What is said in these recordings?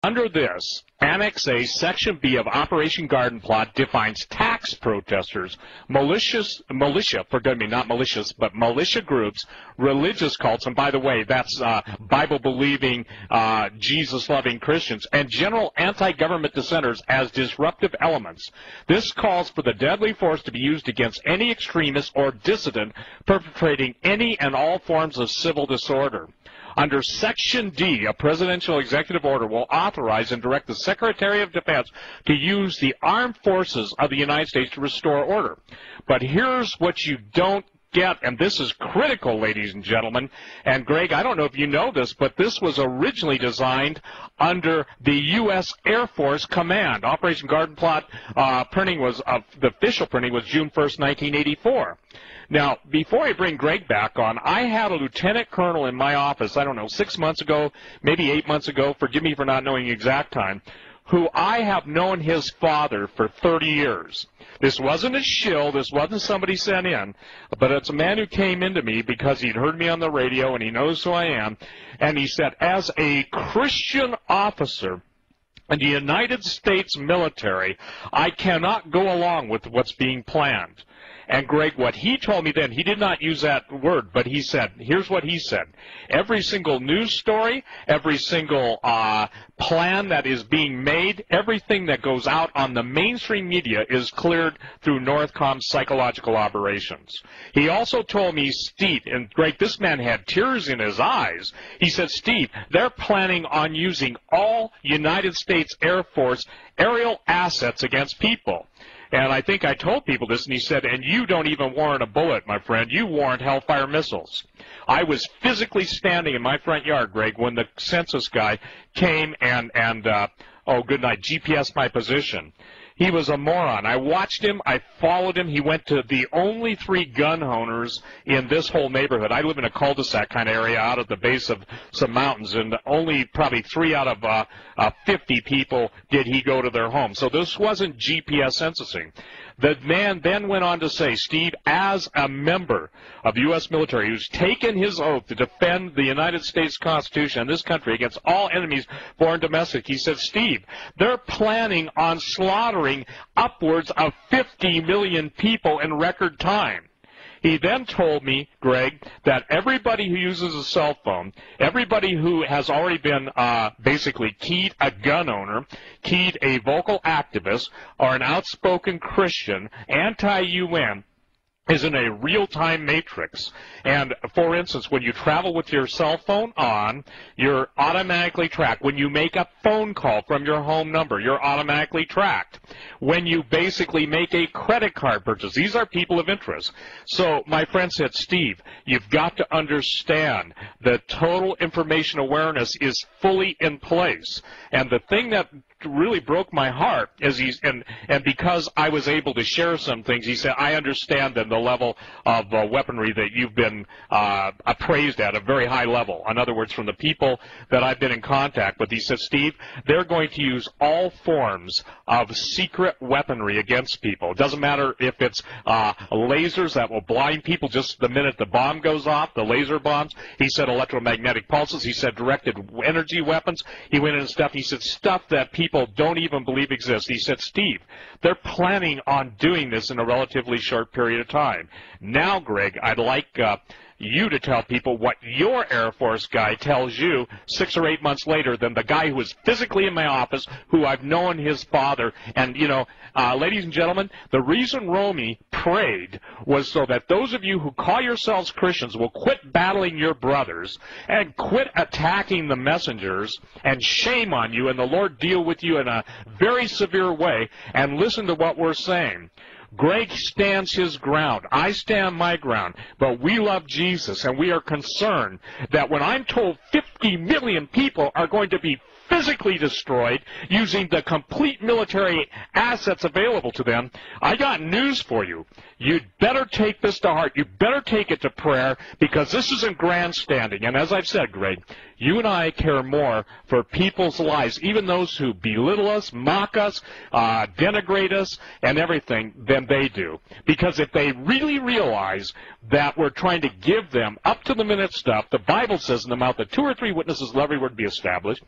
Under this, Annex A, Section B of Operation Garden Plot defines tax protesters, militia groups, religious cults, and by the way, that's Bible-believing, Jesus-loving Christians, and general anti-government dissenters as disruptive elements. This calls for the deadly force to be used against any extremist or dissident perpetrating any and all forms of civil disorder. Under Section D, a presidential executive order will authorize and direct the Secretary of Defense to use the armed forces of the United States to restore order. But here's what you don't get, and this is critical, ladies and gentlemen. And Greg, I don't know if you know this, but this was originally designed under the U.S. Air Force Command. Operation Garden Plot the official printing was June 1st, 1984. Now, before I bring Greg back on, I had a lieutenant colonel in my office, I don't know, 6 months ago, maybe 8 months ago, forgive me for not knowing the exact time, who I have known his father for 30 years. This wasn't a shill, this wasn't somebody sent in, but it's a man who came into me because he'd heard me on the radio and he knows who I am, and he said, as a Christian officer in the United States military, I cannot go along with what's being planned. And Greg, what he told me then, he did not use that word, but he said, here's what he said. Every single news story, every single plan that is being made, everything that goes out on the mainstream media is cleared through Northcom's psychological operations. He also told me, Steve, and Greg, this man had tears in his eyes. He said, Steve, they're planning on using all United States Air Force aerial assets against people. And I think I told people this, and he said, and you don't even warrant a bullet, my friend. You warrant Hellfire missiles. I was physically standing in my front yard, Greg, when the census guy came and oh, good night, GPS my position. He was a moron. I watched him. I followed him. He went to the only 3 gun owners in this whole neighborhood. I live in a cul-de-sac kind of area out at the base of some mountains, and only probably 3 out of 50 people did he go to their home. So this wasn't GPS censusing. The man then went on to say, Steve, as a member of the U.S. military who's taken his oath to defend the United States Constitution and this country against all enemies, foreign and domestic, he said, Steve, they're planning on slaughtering upwards of 50 million people in record time. He then told me, Greg, that everybody who uses a cell phone, everybody who has already been basically keyed a gun owner, keyed a vocal activist, or an outspoken Christian, anti-UN, is in a real-time matrix. And, for instance, when you travel with your cell phone on, you're automatically tracked. When you make a phone call from your home number, you're automatically tracked. When you basically make a credit card purchase, these are people of interest. So my friend said, Steve, you've got to understand that total information awareness is fully in place. And the thing that really broke my heart is and because I was able to share some things, he said, I understand then the level of weaponry that you've been appraised at a very high level. In other words, from the people that I've been in contact with, he said, Steve, they're going to use all forms of secret weaponry against people. It doesn't matter if it's lasers that will blind people just the minute the bomb goes off, the laser bombs. He said electromagnetic pulses. He said directed energy weapons. He went into stuff. He said stuff that people don't even believe exists. He said, Steve, they're planning on doing this in a relatively short period of time. Now, Greg, I'd like you to tell people what your Air Force guy tells you 6 or 8 months later than the guy who was physically in my office, who I've known his father. And, you know, ladies and gentlemen, the reason Romy prayed was so that those of you who call yourselves Christians will quit battling your brothers and quit attacking the messengers, and shame on you, and the Lord deal with you in a very severe way, and listen to what we're saying. Greg stands his ground. I stand my ground. But we love Jesus, and we are concerned that when I'm told 50 million people are going to be physically destroyed using the complete military assets available to them, I got news for you. You'd better take this to heart. You better take it to prayer, because this isn't grandstanding. And as I've said, Greg, you and I care more for people's lives, even those who belittle us, mock us, denigrate us, and everything, than they do. Because if they really realize that we're trying to give them up-to-the-minute stuff, the Bible says in the mouth of 2 or 3 witnesses let every word be established.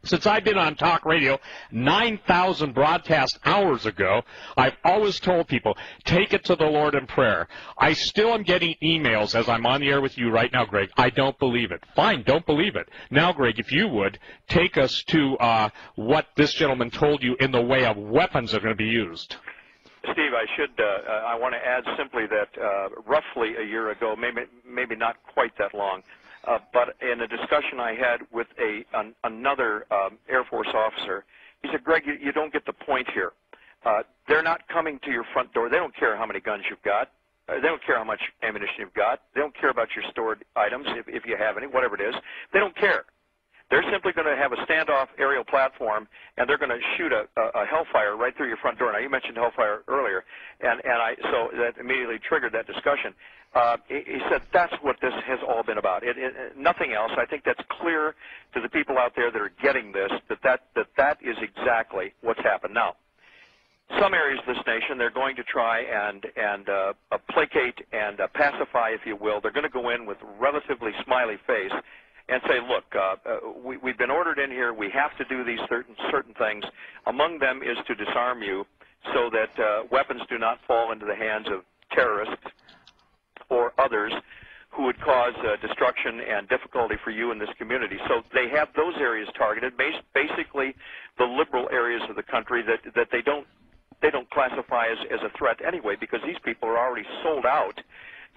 Since I've been on talk radio 9,000 broadcast hours ago, I've always told people, take it to the Lord in prayer. I still am getting emails as I'm on the air with you right now, Greg. I don't believe it. Fine, don't believe it. Now, Greg, if you would, take us to what this gentleman told you in the way of weapons that are going to be used. Steve, I want to add simply that roughly a year ago, maybe not quite that long, but in a discussion I had with another Air Force officer, he said, Greg, you don't get the point here. They're not coming to your front door. They don't care how many guns you've got. They don't care how much ammunition you've got. They don't care about your stored items, if you have any, whatever it is. They don't care. They're simply going to have a standoff aerial platform, and they're going to shoot a hellfire right through your front door. Now, you mentioned hellfire earlier, so that immediately triggered that discussion. He said that's what this has all been about. Nothing else. I think that's clear to the people out there that are getting this, that is exactly what's happened. Now, some areas of this nation, they're going to try and placate and pacify, if you will. They're going to go in with relatively smiley face and say, look, we've been ordered in here. We have to do these certain things. Among them is to disarm you so that weapons do not fall into the hands of terrorists or others who would cause destruction and difficulty for you in this community. So they have those areas targeted, basically the liberal areas of the country that they don't classify as a threat anyway, because these people are already sold out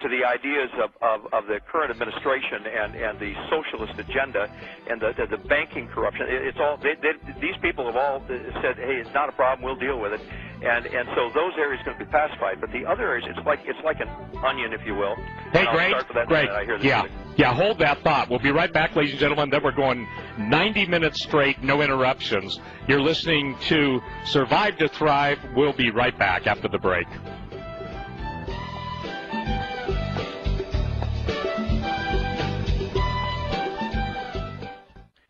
to the ideas of the current administration and the socialist agenda and the banking corruption. It's all these people have all said, hey, it's not a problem, we'll deal with it, and so those areas are going to be pacified. But the other areas, it's like an onion, if you will. Hey, Greg, yeah, hold that thought. We'll be right back, ladies and gentlemen. Then we're going 90 minutes straight, no interruptions. You're listening to Survive to Thrive. We'll be right back after the break.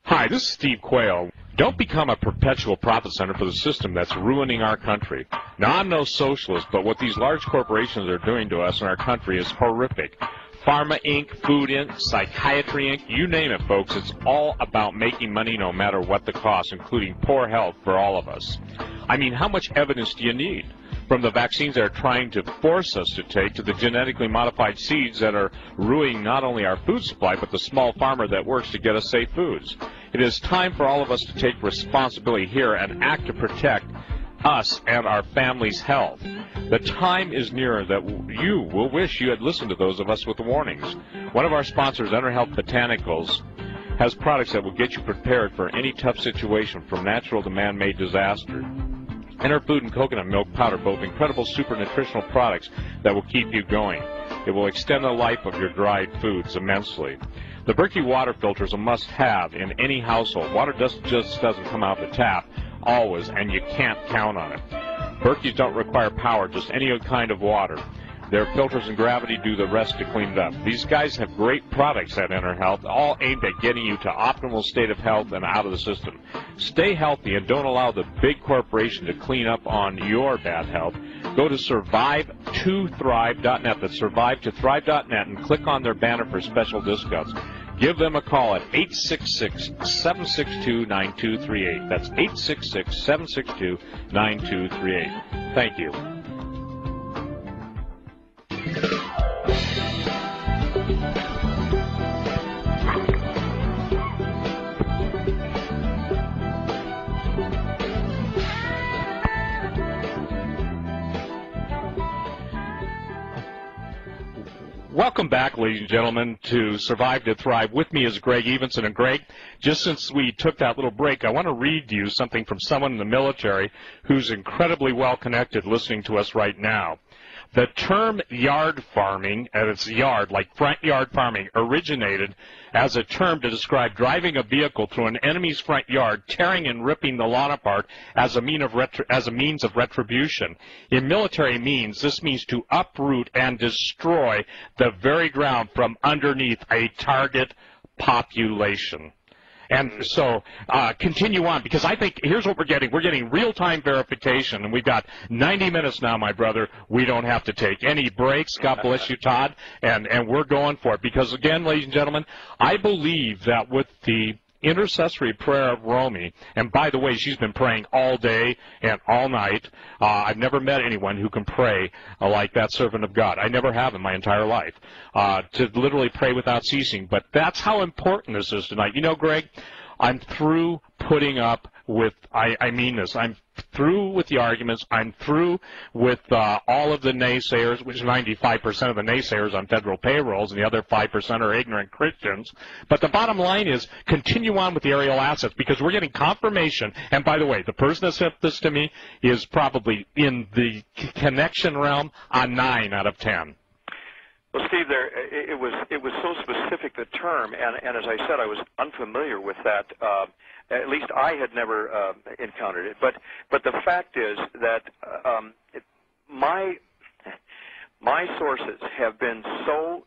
Hi, this is Steve Quayle. Don't become a perpetual profit center for the system that's ruining our country. Now, I'm no socialist, but what these large corporations are doing to us in our country is horrific. Pharma Inc., Food Inc., Psychiatry Inc., you name it, folks. It's all about making money no matter what the cost, including poor health for all of us. I mean, how much evidence do you need? From the vaccines they're trying to force us to take to the genetically modified seeds that are ruining not only our food supply, but the small farmer that works to get us safe foods. It is time for all of us to take responsibility here and act to protect us and our families' health. The time is nearer that you will wish you had listened to those of us with the warnings. One of our sponsors, Enter Health Botanicals, has products that will get you prepared for any tough situation, from natural to man-made disaster. Enter Food and Coconut Milk Powder, both incredible super nutritional products that will keep you going. It will extend the life of your dried foods immensely. The Berkey water filter is a must-have in any household. Water just doesn't come out the tap always, and you can't count on it. Berkeys don't require power, just any kind of water. Their filters and gravity do the rest to clean it up. These guys have great products at Enter Health, all aimed at getting you to optimal state of health and out of the system. Stay healthy and don't allow the big corporation to clean up on your bad health. Go to survive2thrive.net. That's survive2thrive.net, and click on their banner for special discounts. Give them a call at 866-762-9238. That's 866-762-9238. Thank you. Welcome back, ladies and gentlemen, to Survive to Thrive. With me is Greg Evenson. And Greg, just since we took that little break, I want to read you something from someone in the military who's incredibly well connected listening to us right now. The term yard farming, and it's yard, like front yard farming, originated as a term to describe driving a vehicle through an enemy's front yard, tearing and ripping the lawn apart as a means of retribution. In military means, this means to uproot and destroy the very ground from underneath a target population. And so continue on, because I think here's what we're getting. We're getting real-time verification, and we've got 90 minutes now, my brother. We don't have to take any breaks. God bless you, Todd. And we're going for it because, again, ladies and gentlemen, I believe that with the intercessory prayer of Romy, and by the way, she's been praying all day and all night. I've never met anyone who can pray like that servant of God. I never have in my entire life, to literally pray without ceasing. But that's how important this is tonight. You know, Greg, I'm through putting up with, I mean this, I'm through with the arguments, I'm through with all of the naysayers, which is 95% of the naysayers on federal payrolls, and the other 5% are ignorant Christians. But the bottom line is, continue on with the aerial assets, because we're getting confirmation, and by the way, the person that sent this to me is probably in the connection realm on 9 out of 10. Well, Steve, it was so specific, the term, and as I said, I was unfamiliar with that. At least I had never encountered it. But the fact is that my sources have been so